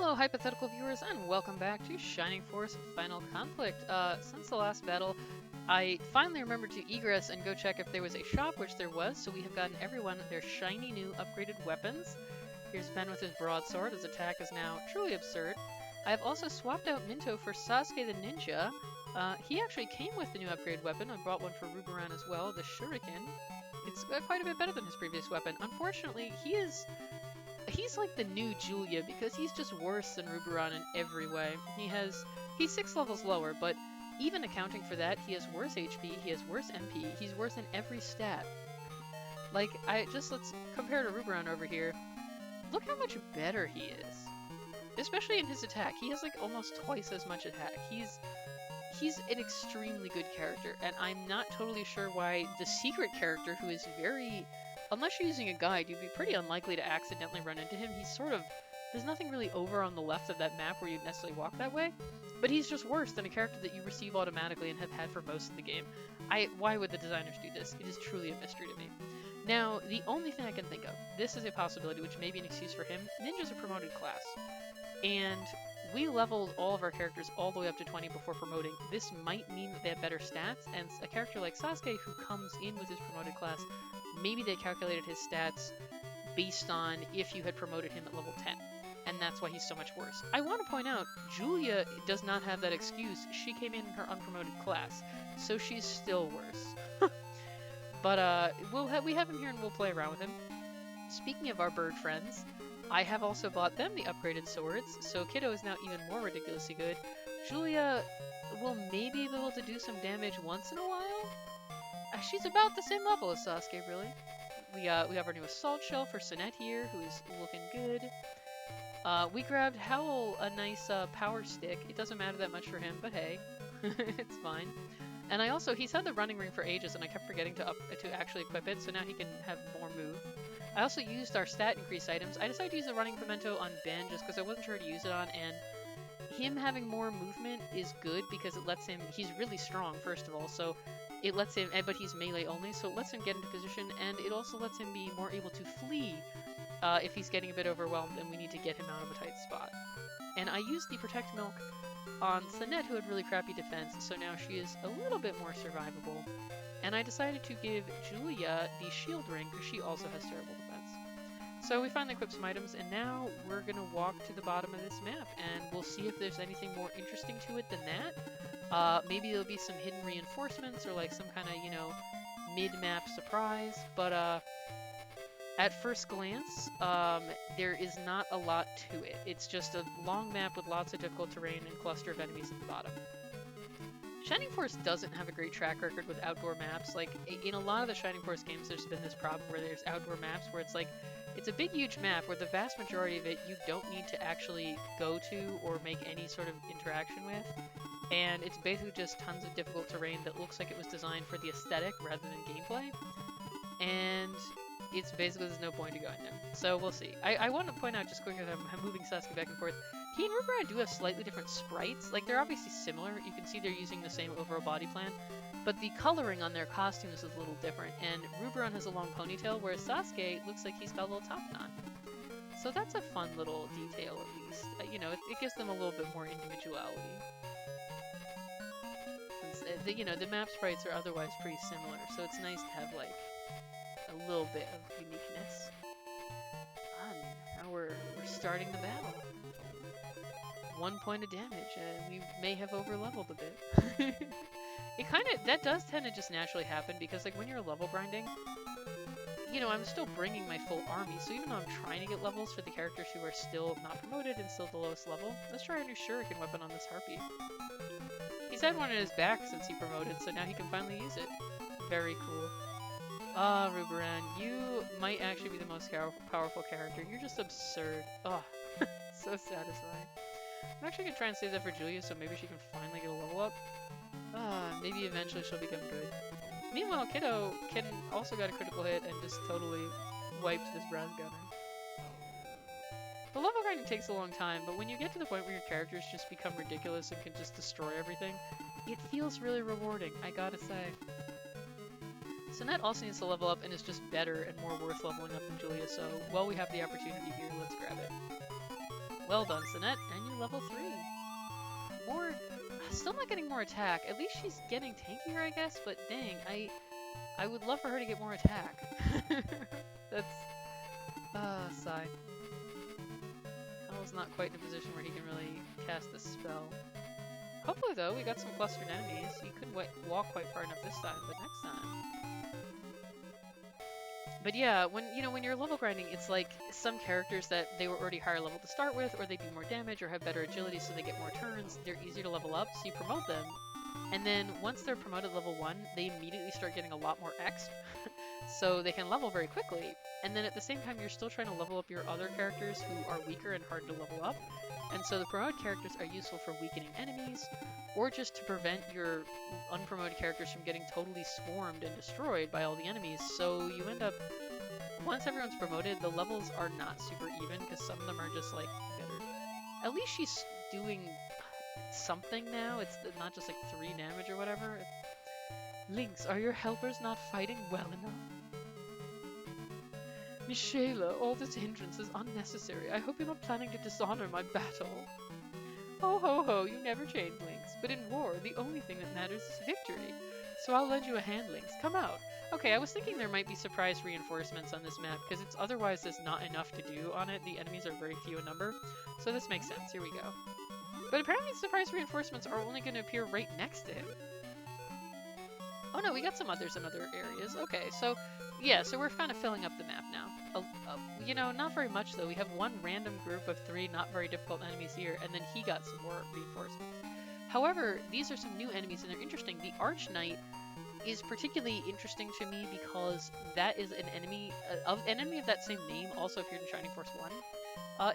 Hello, hypothetical viewers, and welcome back to Shining Force Final Conflict. Since the last battle, I finally remembered to egress and go check if there was a shop, which there was, so we have gotten everyone their shiny new upgraded weapons. Here's Ben with his broadsword. His attack is now truly absurd. I have also swapped out Minto for Sasuke the Ninja. He actually came with the new upgraded weapon. I brought one for Ruberan as well, the Shuriken. It's quite a bit better than his previous weapon. Unfortunately, he's like the new Julia because he's just worse than Ruberan in every way. He's 6 levels lower, but even accounting for that, he has worse HP, he has worse MP, he's worse in every stat. Like, let's compare to Ruberan over here. Look how much better he is. Especially in his attack. He has like almost twice as much attack. He's an extremely good character, and I'm not totally sure why the secret character, who is very... Unless you're using a guide, you'd be pretty unlikely to accidentally run into him. He's sort of... There's nothing really over on the left of that map where you'd necessarily walk that way, but he's just worse than a character that you receive automatically and have had for most of the game. Why would the designers do this? It is truly a mystery to me. Now, the only thing I can think of, this is a possibility, which may be an excuse for him. Ninja's a promoted class, and we leveled all of our characters all the way up to 20 before promoting. This might mean that they have better stats, and a character like Sasuke, who comes in with his promoted class, maybe they calculated his stats based on if you had promoted him at level 10, and that's why he's so much worse. I want to point out, Julia does not have that excuse. She came in her unpromoted class, so she's still worse. But we have him here and we'll play around with him. Speaking of our bird friends, I have also bought them the upgraded swords, so Kiddo is now even more ridiculously good. Julia will maybe be able to do some damage once in a while. She's about the same level as Sasuke, really. We have our new assault shell for Sinette here, who is looking good. We grabbed Howl a nice power stick. It doesn't matter that much for him, but hey, it's fine. And he's had the running ring for ages, and I kept forgetting to actually equip it, so now he can have more move. I also used our stat increase items. I decided to use the running memento on Ben just because I wasn't sure to use it on, and him having more movement is good because it lets him, he's really strong, first of all, so it lets him, but he's melee only, so it lets him get into position, and it also lets him be more able to flee if he's getting a bit overwhelmed and we need to get him out of a tight spot. And I used the Protect Milk on Sinette, who had really crappy defense, so now she is a little bit more survivable. And I decided to give Julia the shield ring, because she also has terrible defense. So we finally equipped some items, and now we're going to walk to the bottom of this map, and we'll see if there's anything more interesting to it than that. Maybe there'll be some hidden reinforcements, or like some kind of, mid-map surprise, but at first glance, there is not a lot to it. It's just a long map with lots of difficult terrain and cluster of enemies at the bottom. Shining Force doesn't have a great track record with outdoor maps. Like, in a lot of the Shining Force games, there's been this problem where there's outdoor maps where it's like, it's a big, huge map where the vast majority of it you don't need to actually go to or make any sort of interaction with. And it's basically just tons of difficult terrain that looks like it was designed for the aesthetic rather than gameplay. And it's basically, there's no point to going there. So we'll see. I want to point out just quickly that I'm moving Sasuke back and forth. He and Ruberan do have slightly different sprites. Like, they're obviously similar. You can see they're using the same overall body plan. But the coloring on their costumes is a little different. And Ruberan has a long ponytail, whereas Sasuke looks like he's got a little top knot. So that's a fun little detail, at least. It gives them a little bit more individuality. Since, the map sprites are otherwise pretty similar, so it's nice to have, like, a little bit of uniqueness. Now we're starting the battle. 1 point of damage, and we may have over-leveled a bit. That does tend to just naturally happen, because like when you're level grinding, I'm still bringing my full army, so even though I'm trying to get levels for the characters who are still not promoted and still the lowest level, let's try our new Shuriken weapon on this Harpy. He's had one in his back since he promoted, so now he can finally use it. Very cool. Ah, Ruberan, you might actually be the most powerful character. You're just absurd. Oh, so satisfying. I'm actually going to try and save that for Julia, so maybe she can finally get a level up. Maybe eventually she'll become good. Meanwhile, Kiddo also got a critical hit and just totally wiped this brown gunner. The level grinding takes a long time, but when you get to the point where your characters just become ridiculous and can just destroy everything, it feels really rewarding, I gotta say. Sinette also needs to level up and is just better and more worth leveling up than Julia, so while we have the opportunity here, let's grab it. Well done, Sinette, and you're level 3. More, still not getting more attack. At least she's getting tankier, I guess, but dang, I would love for her to get more attack. That's, sigh. Hal's not quite in a position where he can really cast the spell. Hopefully, though, we got some clustered enemies. He couldn't walk quite far enough this time, but next time. But yeah, when you're level grinding, it's like some characters that they were already higher level to start with, or they do more damage, or have better agility, so they get more turns. They're easier to level up, so you promote them. And then once they're promoted level 1, they immediately start getting a lot more XP, so they can level very quickly. And then at the same time, you're still trying to level up your other characters who are weaker and hard to level up. And so the promoted characters are useful for weakening enemies, or just to prevent your unpromoted characters from getting totally swarmed and destroyed by all the enemies. So you end up, once everyone's promoted, the levels are not super even, because some of them are just, like, better. At least she's doing something now. It's not just, like, 3 damage or whatever. Lynx, are your helpers not fighting well enough? Mishaela, all this hindrance is unnecessary. I hope you're not planning to dishonor my battle. Ho ho ho, you never change, Lynx. But in war, the only thing that matters is victory. So I'll lend you a hand, Lynx. Come out. Okay, I was thinking there might be surprise reinforcements on this map, because otherwise there's not enough to do on it. The enemies are very few in number. So this makes sense. Here we go. But apparently surprise reinforcements are only going to appear right next to him. Oh no, we got some others in other areas. Okay, so yeah, so we're kind of filling up the map now. You know, not very much though. We have one random group of 3 not very difficult enemies here, and then he got some more reinforcements. However, these are some new enemies, and they're interesting. The Arch Knight is particularly interesting to me because that is an enemy of that same name also appeared in Shining Force 1.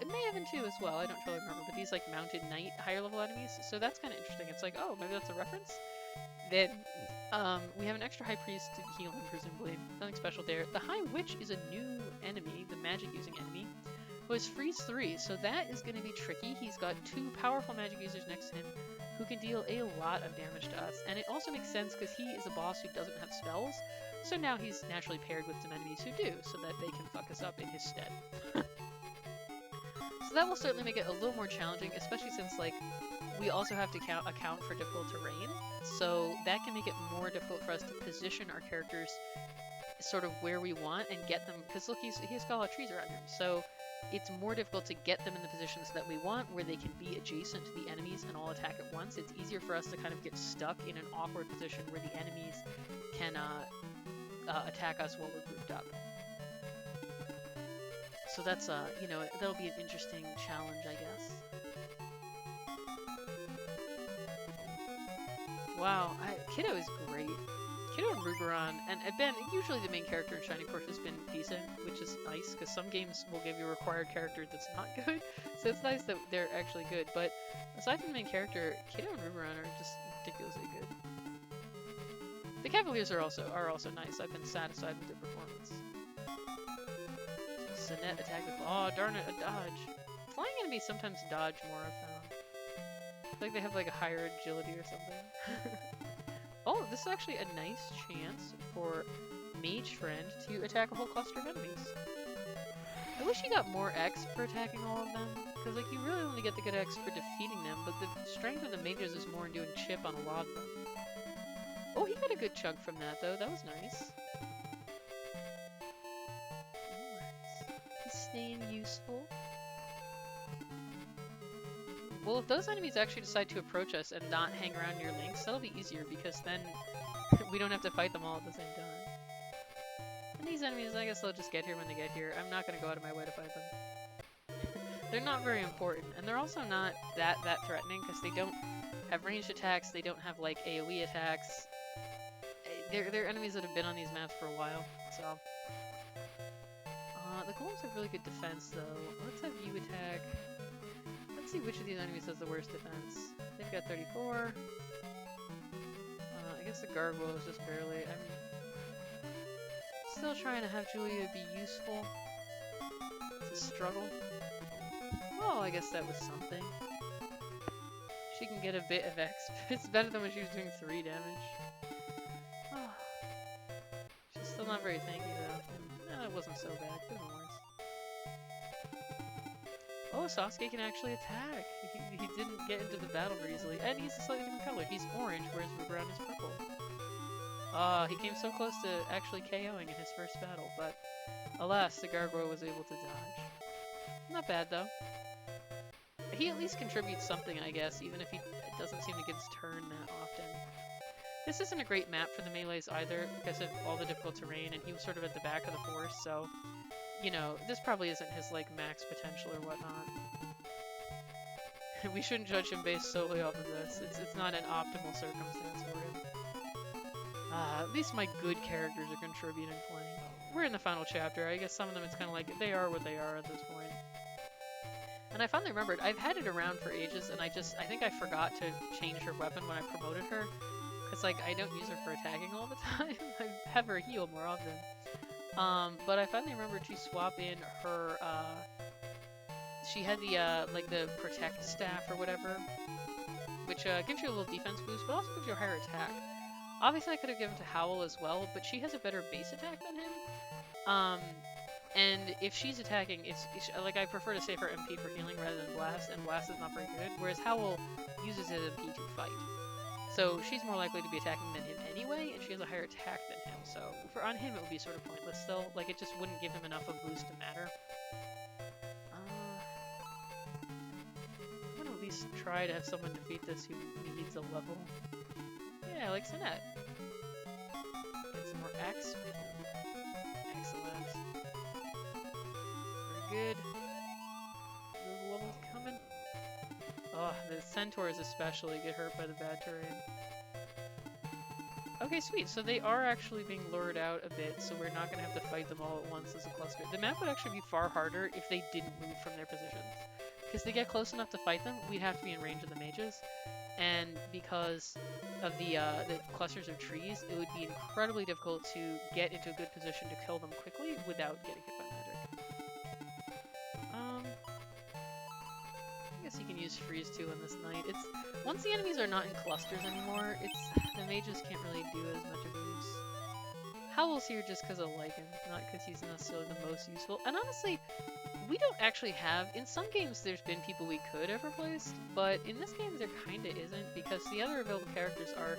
It may have been 2 as well, I don't totally remember, but these like mounted knight higher level enemies, so that's kind of interesting. It's like, oh, maybe that's a reference? Then we have an extra high priest to heal him, presumably. Nothing special there. The high witch is a new enemy, the magic using enemy, who has freeze 3, so that is going to be tricky. He's got 2 powerful magic users next to him who can deal a lot of damage to us, and it also makes sense because he is a boss who doesn't have spells, so now he's naturally paired with some enemies who do, so that they can fuck us up in his stead. So that will certainly make it a little more challenging, especially since, like, we also have to account for difficult terrain, so that can make it more difficult for us to position our characters sort of where we want and get them, because look, he's got a lot of trees around him, so it's more difficult to get them in the positions that we want, where they can be adjacent to the enemies and all attack at once. It's easier for us to kind of get stuck in an awkward position where the enemies can attack us while we're grouped up. So that's, you know, that'll be an interesting challenge, I guess. Wow, Kiddo is great. Kiddo and Ruberon, and Ben, usually the main character in Shining Force has been decent, which is nice, because some games will give you a required character that's not good, so it's nice that they're actually good, but aside from the main character, Kiddo and Ruberon are just ridiculously good. The Cavaliers are also nice. I've been satisfied with their performance. Sinette attack with, oh darn it, a dodge. Flying enemies sometimes dodge more, I've found. I feel like they have like a higher agility or something. Oh, this is actually a nice chance for Mage Friend to attack a whole cluster of enemies. I wish you got more X for attacking all of them, because like you really only get the good X for defeating them, but the strength of the mages is more in doing chip on a lot of them. Oh, he got a good chunk from that though, that was nice. He's staying useful. Well, if those enemies actually decide to approach us and not hang around near Lynx, that'll be easier, because then we don't have to fight them all at the same time. And these enemies, I guess they'll just get here when they get here. I'm not going to go out of my way to fight them. They're not very important, and they're also not that threatening, because they don't have ranged attacks, they don't have, like, AoE attacks. They're enemies that have been on these maps for a while, so... the golems have really good defense, though. Let's have you attack... Let's see which of these enemies has the worst defense. They've got 34. I guess the gargoyle is just barely. I'm still trying to have Julia be useful. It's a struggle. Well, I guess that was something. She can get a bit of X. It's better than when she was doing 3 damage. Oh. She's still not very tanky though. No, it wasn't so bad. Could have been worse. Oh, Sasuke can actually attack. He didn't get into the battle very easily. And he's a slightly different color. He's orange, whereas Ruberon is purple. He came so close to actually KOing in his first battle, but alas, the gargoyle was able to dodge. Not bad, though. He at least contributes something, I guess, even if he doesn't seem to get his turn that often. This isn't a great map for the melees either, because of all the difficult terrain, and he was sort of at the back of the force, so, you know, this probably isn't his, like, max potential or whatnot. We shouldn't judge him based solely off of this. It's not an optimal circumstance for him. At least my good characters are contributing plenty. We're in the final chapter. I guess some of them it's kind of like, they are what they are at this point. And I finally remembered, I've had it around for ages, and I think I forgot to change her weapon when I promoted her. Because, like, I don't use her for attacking all the time. I have her heal more often. But I finally remembered to swap in her, she had the, like, the protect staff or whatever, which, gives you a little defense boost, but also gives you a higher attack. Obviously, I could have given to Howl as well, but she has a better base attack than him. And if she's attacking, it's like, I prefer to save her MP for healing rather than Blast, and Blast is not very good, whereas Howl uses his MP to fight. So she's more likely to be attacking than him anyway, and she has a higher attack than him, so on him it would be sort of pointless still. Like, it just wouldn't give him enough of a boost to matter. I'm gonna at least try to have someone defeat this who needs a level. Yeah, like Sinette. Get some more X. Excellent. Very good. Those levels coming. Oh, the centaurs especially get hurt by the bad terrain. Okay, sweet. So they are actually being lured out a bit, so we're not going to have to fight them all at once as a cluster. The map would actually be far harder if they didn't move from their positions. Because to get close enough to fight them, we'd have to be in range of the mages. And because of the clusters of trees, it would be incredibly difficult to get into a good position to kill them quickly without getting hit by magic. I guess you can use freeze too on this knight. It's once the enemies are not in clusters anymore, the mages can't really do as much of use. Howl's here just because I like him, not because he's necessarily the most useful. And honestly, we don't actually have, in some games there's been people we could have replaced, but in this game there kinda isn't, because the other available characters are,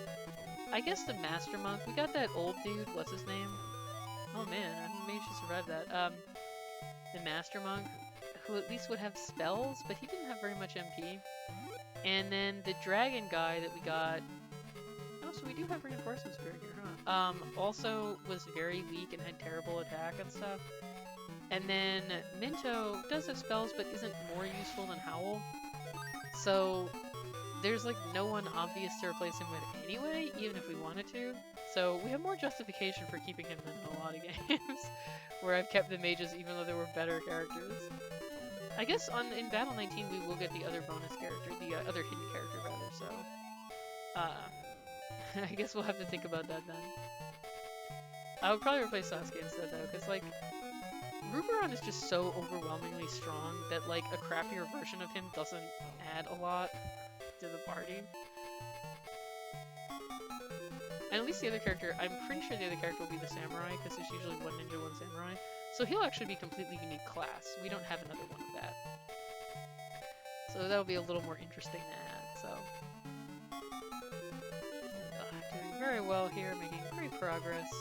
I guess, the Master Monk. We got that old dude, what's his name? Oh man, I maybe she survived that. The Master Monk, who at least would have spells, but he didn't have very much MP. And then the dragon guy that we got, oh, so we do have reinforcement spirit here, huh? Also was very weak and had terrible attack and stuff. And then Minto does have spells, but isn't more useful than Howl. So there's like no one obvious to replace him with anyway, even if we wanted to. So we have more justification for keeping him than in a lot of games, where I've kept the mages even though there were better characters. I guess in Battle 19 we will get the other bonus character, the other hidden character rather, so... I guess we'll have to think about that then. I would probably replace Sasuke instead though, because like, Ruberon is just so overwhelmingly strong that like a crappier version of him doesn't add a lot to the party. And at least the other character, I'm pretty sure the other character will be the samurai, because there's usually one ninja, one samurai. So he'll actually be a completely unique class. We don't have another one of that. So that'll be a little more interesting to add, so. Doing very well here, making great progress.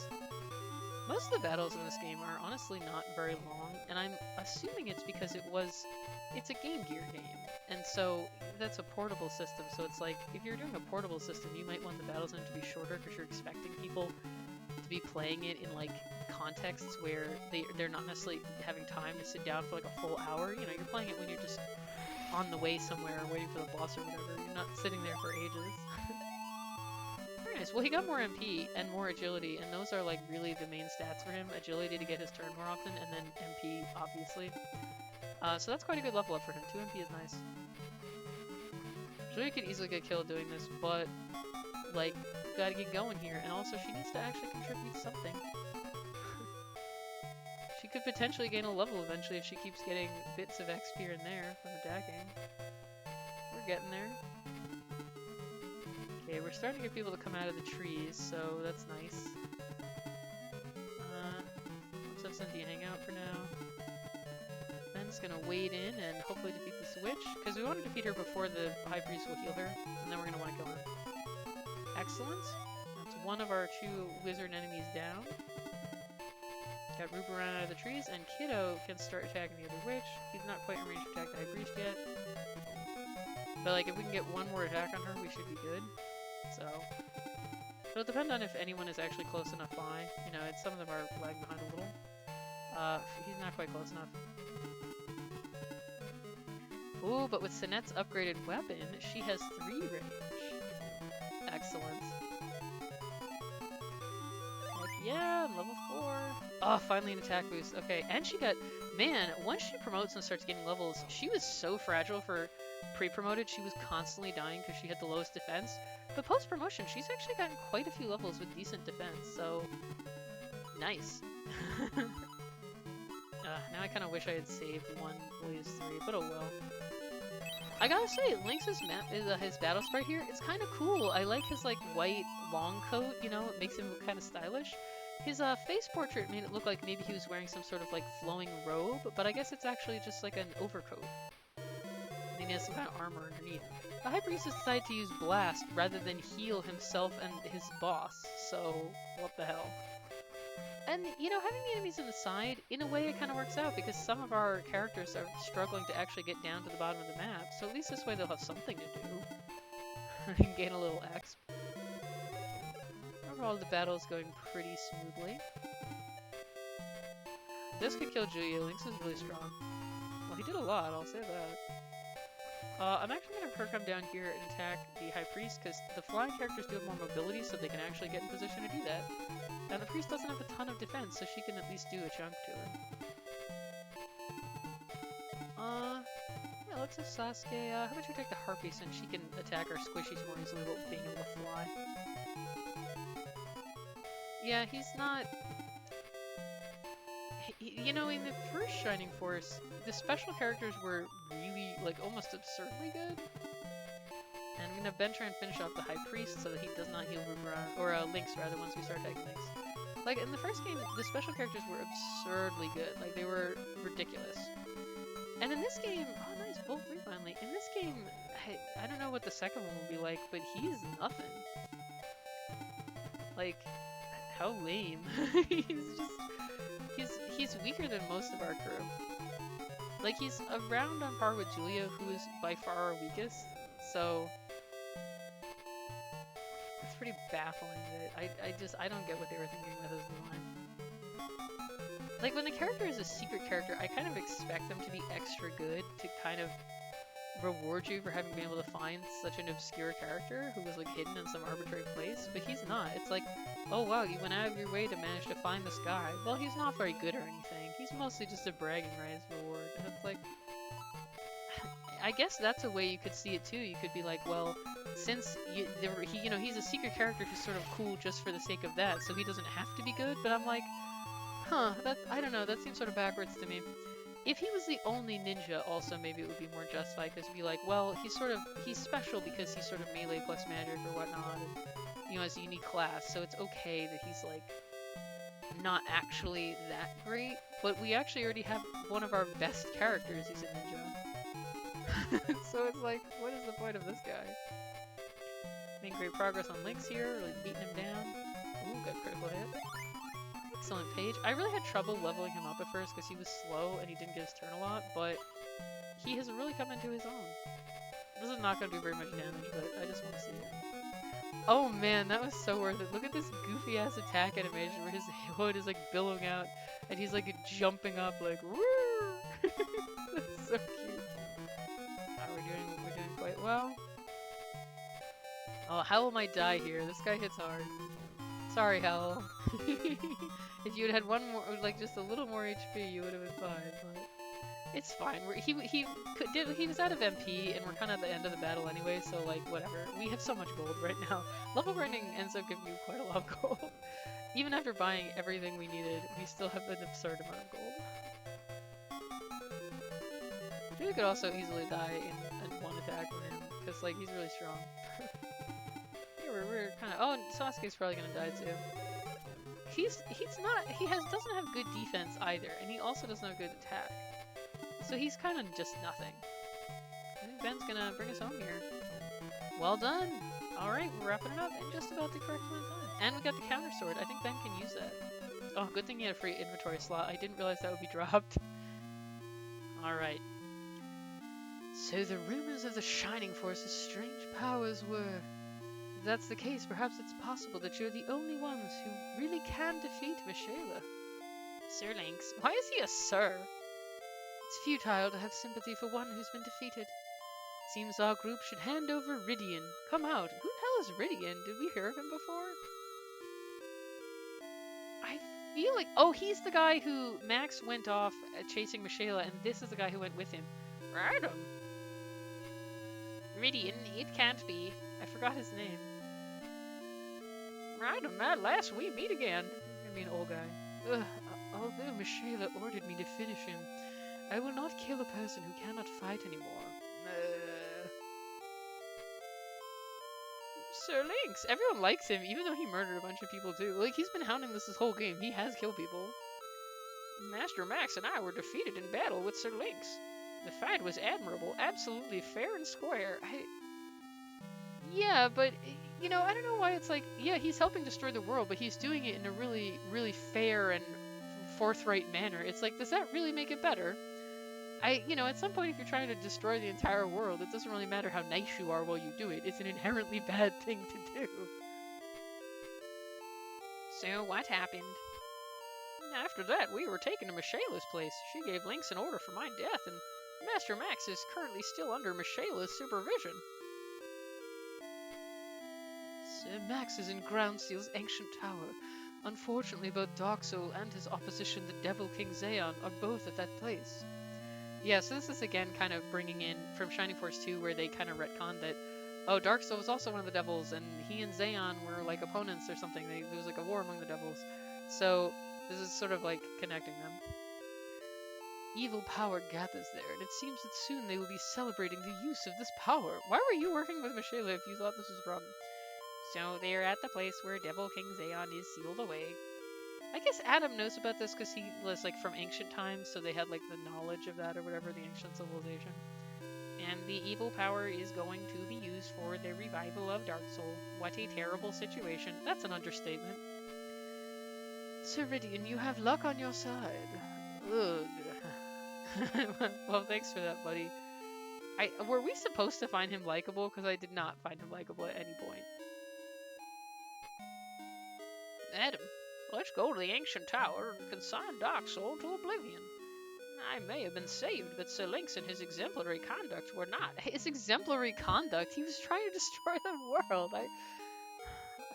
Most of the battles in this game are honestly not very long, and I'm assuming it's because it's a Game Gear game. And so that's a portable system, so it's like, if you're doing a portable system, you might want the battles in it to be shorter because you're expecting people to be playing it in like contexts where they're not necessarily having time to sit down for like a full hour. You know, you're playing it when you're just on the way somewhere waiting for the boss or whatever. You're not sitting there for ages. Very nice. Well, he got more MP and more agility, and those are like really the main stats for him. Agility to get his turn more often, and then MP, obviously. So that's quite a good level up for him. 2 MP is nice. Julia could easily get killed doing this, but, like, gotta get going here. And also, she needs to actually contribute something. She could potentially gain a level eventually if she keeps getting bits of XP here and there from attacking. We're getting there. Okay, we're starting to get people to come out of the trees, so that's nice. Let's have Cynthia hang out for now. Lynx gonna wade in and hopefully defeat this witch, because we want to defeat her before the High Priest will heal her, and then we're gonna want to kill him. Excellent. That's one of our 2 wizard enemies down. Got Ruberan out of the trees, and Kiddo can start attacking the other witch. He's not quite in range to attack the High Priest yet. But like, if we can get one more attack on her, we should be good. So, it'll depend on if anyone is actually close enough by. You know, some of them are lagging behind a little. He's not quite close enough. Ooh, but with Sinette's upgraded weapon, she has 3 range. Excellent. Heck yeah, I'm level 4. Oh, finally an attack boost. Okay, and she got... Man, once she promotes and starts getting levels, she was so fragile for pre-promoted. She was constantly dying because she had the lowest defense. But post-promotion, she's actually gotten quite a few levels with decent defense, so... Nice. Now I kind of wish I had saved 1 Blaze 3, but oh well. I gotta say, Lynx's his battle sprite here, it's kind of cool. I like his like white long coat, you know, it makes him look kind of stylish. His face portrait made it look like maybe he was wearing some sort of like flowing robe, but I guess it's actually just like an overcoat. And he has some kind of armor underneath. The High Priest decided to use Blast rather than heal himself and his boss, so what the hell. And, you know, having the enemies on the side, in a way it kind of works out, because some of our characters are struggling to actually get down to the bottom of the map, so at least this way they'll have something to do. And gain a little XP. Overall, the battle is going pretty smoothly. This could kill Julia. Lynx is really strong. Well, he did a lot, I'll say that. I'm actually going to have her come down here and attack the High Priest, because the flying characters do have more mobility, so they can actually get in position to do that. And the Priest doesn't have a ton of defense, so she can at least do a chunk to her. Yeah, let's have Sasuke. How about you attack the Harpy, since she can attack our squishies more easily without being able to fly. Yeah, he's not... You know, in the first Shining Force, the special characters were really, like, almost absurdly good. And I'm gonna have Ben try and finish off the High Priest so that he does not heal Ruberan, or Lynx rather, once we start attacking Lynx. Like, in the first game, the special characters were absurdly good. Like, they were ridiculous. And in this game, oh nice, Volt 3 finally. In this game, I don't know what the second one will be like, but he's nothing. Like, how lame. He's weaker than most of our crew. Like, he's around on par with Julia, who is by far our weakest, so... It's pretty baffling that I don't get what they were thinking with his line. Like, when the character is a secret character, I kind of expect them to be extra good to kind of reward you for having been able to find such an obscure character who was like hidden in some arbitrary place, but he's not. It's like, oh wow, you went out of your way to manage to find this guy. Well, he's not very good or anything. He's mostly just a bragging rights reward. And it's like, I guess that's a way you could see it too. You could be like, well, since he's a secret character who's sort of cool just for the sake of that, so he doesn't have to be good. But I'm like, huh, I don't know, that seems sort of backwards to me. If he was the only ninja, also maybe it would be more justified, because it'd be like, well, he's special because he's sort of melee plus magic or whatnot, and, you know, has a unique class, so it's okay that he's, like, not actually that great, but we actually already have one of our best characters who's a ninja. So it's like, what is the point of this guy? Making great progress on Lynx here, really beating him down. Ooh, got critical hit. Excellent page. I really had trouble leveling him up at first because he was slow and he didn't get his turn a lot, but he has really come into his own. This is not going to do very much damage, but I just want to see it. Oh man, that was so worth it. Look at this goofy ass attack animation where his hood is like billowing out and he's like jumping up like woo! That's so cute. We're doing quite well. Oh, Howl might die here. This guy hits hard. Sorry, Howl. If you had one more, like just a little more HP, you would have been fine, but it's fine. He was out of MP, and we're kind of at the end of the battle anyway, so like, whatever. We have so much gold right now. Level grinding ends up giving you quite a lot of gold. Even after buying everything we needed, we still have an absurd amount of gold. We could also easily die in one attack from him, because like, he's really strong. We're kind of... Oh, Sasuke's probably gonna die too. He doesn't have good defense either, and he also doesn't have good attack. So he's kind of just nothing. I think Ben's gonna bring us home here. Well done! Alright, we're wrapping it up in just about the correct amount of time. And we got the counter sword. I think Ben can use that. Oh, good thing he had a free inventory slot. I didn't realize that would be dropped. Alright. So the rumors of the Shining Force's strange powers were... If that's the case, perhaps it's possible that you're the only ones who really can defeat Mishaela. Sir Lynx. Why is he a sir? It's futile to have sympathy for one who's been defeated. Seems our group should hand over Ridion. Come out. Who the hell is Ridion? Did we hear of him before? I feel like... Oh, he's the guy who Max went off chasing Mishaela, and this is the guy who went with him. Adam. Ridion, it can't be. I forgot his name. Adam, at last we meet again. He's gonna be an old guy. Although Mishaela ordered me to finish him, I will not kill a person who cannot fight anymore. Sir Lynx! Everyone likes him, even though he murdered a bunch of people too. Like, he's been hounding this whole game. He has killed people. Master Max and I were defeated in battle with Sir Lynx. The fight was admirable, absolutely fair and square. Yeah, but, you know, I don't know why it's like, yeah, he's helping destroy the world, but he's doing it in a really, really fair and forthright manner. It's like, does that really make it better? You know, at some point if you're trying to destroy the entire world, it doesn't really matter how nice you are while you do it. It's an inherently bad thing to do. So, what happened? After that, we were taken to Mishaela's place. She gave Lynx an order for my death, and Master Max is currently still under Mishaela's supervision. Sir Max is in Groundseal's ancient tower. Unfortunately, both Darksoul and his opposition, the Devil King Zayon, are both at that place. Yeah, so this is again kind of bringing in from Shining Force 2 where they kind of retconned that, oh, Darksoul was also one of the devils, and he and Zayon were like opponents or something. There was like a war among the devils. So this is sort of like connecting them. Evil power gathers there, and it seems that soon they will be celebrating the use of this power. Why were you working with Mishaela if you thought this was a problem? So they're at the place where Devil King Zayon is sealed away. I guess Adam knows about this because he was like from ancient times, so they had like the knowledge of that or whatever, the ancient civilization. And the evil power is going to be used for the revival of Darksoul. What a terrible situation. That's an understatement. Sir Ridion, you have luck on your side. Ugh. Well, thanks for that, buddy. Were we supposed to find him likable? Because I did not find him likable at any point. Adam, let's go to the ancient tower and consign Darksoul to oblivion. I may have been saved, but Sir Lynx and his exemplary conduct were not. His exemplary conduct? He was trying to destroy the world.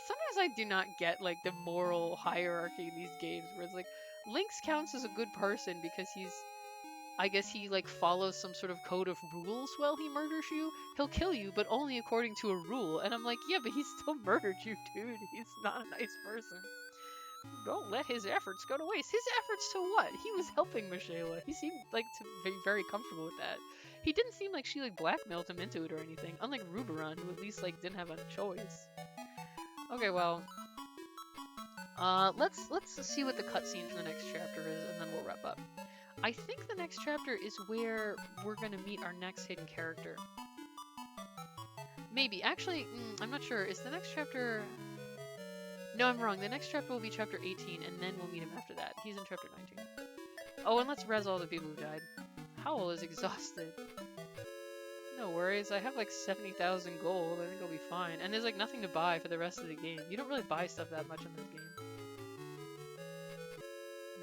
Sometimes I do not get, like, the moral hierarchy in these games, where it's like, Lynx counts as a good person because I guess he, like, follows some sort of code of rules while he murders you. He'll kill you, but only according to a rule. And I'm like, yeah, but he still murdered you, dude. He's not a nice person. Don't let his efforts go to waste. His efforts to what? He was helping Mishaela. He seemed, like, to be very comfortable with that. He didn't seem like she, like, blackmailed him into it or anything. Unlike Ruberon, who at least, like, didn't have a choice. Okay, well... let's see what the cutscene for the next chapter is, and then we'll wrap up. I think the next chapter is where we're going to meet our next hidden character. Maybe. Actually, I'm not sure. Is the next chapter... No, I'm wrong. The next chapter will be chapter 18, and then we'll meet him after that. He's in chapter 19. Oh, and let's res all the people who died. Howl is exhausted. No worries. I have like 70,000 gold. I think I'll be fine. And there's like nothing to buy for the rest of the game. You don't really buy stuff that much in this game.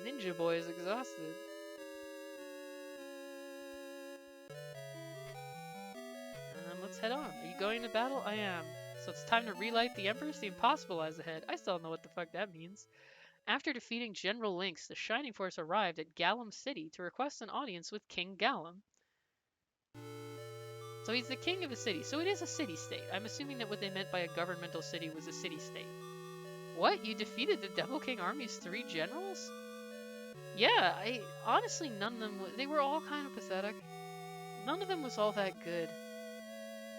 Ninja Boy is exhausted. Let's head on. Are you going to battle? I am. So it's time to relight the Empress. The impossible lies ahead. I still don't know what the fuck that means. After defeating General Lynx, the Shining Force arrived at Galam City to request an audience with King Galam. So he's the king of a city. So it is a city-state. I'm assuming that what they meant by a governmental city was a city-state. What? You defeated the Devil King Army's 3 generals? Yeah, honestly, none of them... They were all kind of pathetic. None of them was all that good.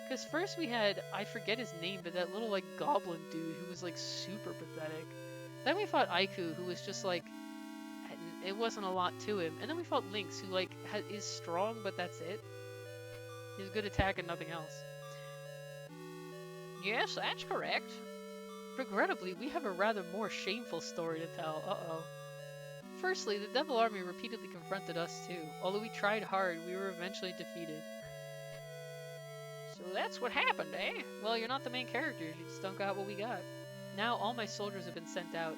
Because first we had, I forget his name, but that little, like, goblin dude who was, like, super pathetic. Then we fought Aiku, who was just, like, it wasn't a lot to him. And then we fought Lynx, who like is strong, but that's it. He's good attack and nothing else. Yes, that's correct. Regrettably, we have a rather more shameful story to tell. Uh-oh. Firstly, the Devil Army repeatedly confronted us too. Although we tried hard, we were eventually defeated. So that's what happened, eh? Well, you're not the main characters, you just don't got what we got. Now all my soldiers have been sent out.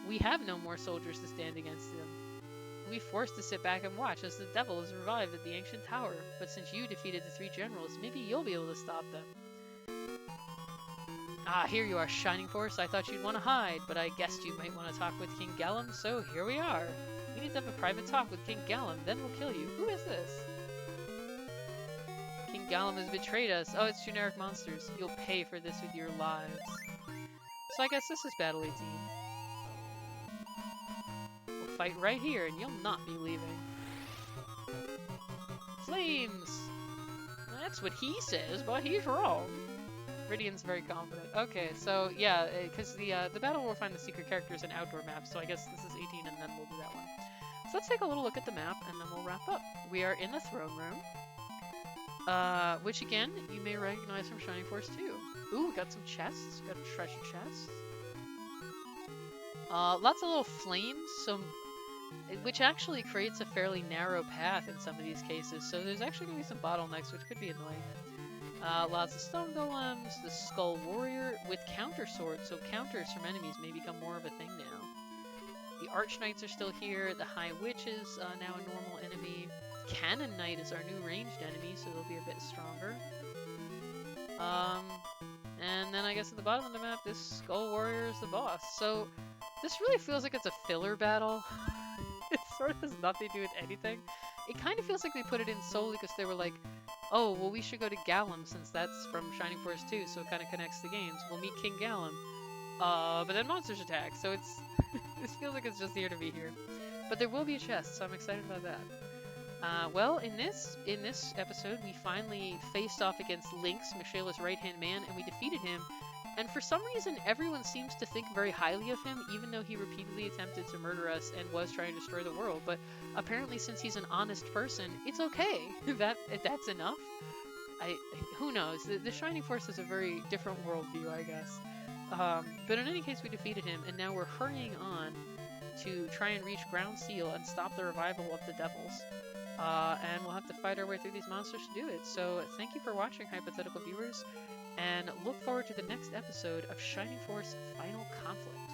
We have no more soldiers to stand against them. We'll be forced to sit back and watch as the devil is revived at the ancient tower. But since you defeated the 3 generals, maybe you'll be able to stop them. Ah, here you are, Shining Force. I thought you'd want to hide, but I guessed you might want to talk with King Galam, so here we are. We need to have a private talk with King Galam, then we'll kill you. Who is this? King Galam has betrayed us. Oh, it's generic monsters. You'll pay for this with your lives. So I guess this is Battle 18. We'll fight right here, and you'll not be leaving. Flames! That's what he says, but he's wrong. Ridion's very confident. Okay, so yeah, because the battle will find the secret characters and outdoor maps, so I guess this is 18 and then we'll do that one. So let's take a little look at the map and then we'll wrap up. We are in the throne room, which again, you may recognize from Shining Force 2. Ooh, we got some chests, got a treasure chest. Lots of little flames, which actually creates a fairly narrow path in some of these cases, so there's actually going to be some bottlenecks, which could be annoying. Lots of stone golems, the skull warrior with counter swords, so counters from enemies may become more of a thing now. The arch knights are still here, the high witch is now a normal enemy. Cannon knight is our new ranged enemy, so they'll be a bit stronger. And then I guess at the bottom of the map, this skull warrior is the boss. So this really feels like it's a filler battle. It sort of has nothing to do with anything. It kind of feels like they put it in solely because they were like, oh, well, we should go to Galam since that's from Shining Force 2, so it kind of connects the games. We'll meet King Galam. But then monsters attack, so it's this feels like it's just here to be here. But there will be a chest, so I'm excited about that. Well, in this episode, we finally faced off against Lynx, Mishaela's right-hand man, and we defeated him. And for some reason, everyone seems to think very highly of him, even though he repeatedly attempted to murder us and was trying to destroy the world. But apparently, since he's an honest person, it's okay. That's enough. Who knows? The Shining Force has a very different worldview, I guess. But in any case, we defeated him, and now we're hurrying on to try and reach Ground Seal and stop the revival of the devils. And we'll have to fight our way through these monsters to do it. So thank you for watching, hypothetical viewers. And look forward to the next episode of Shining Force Final Conflict.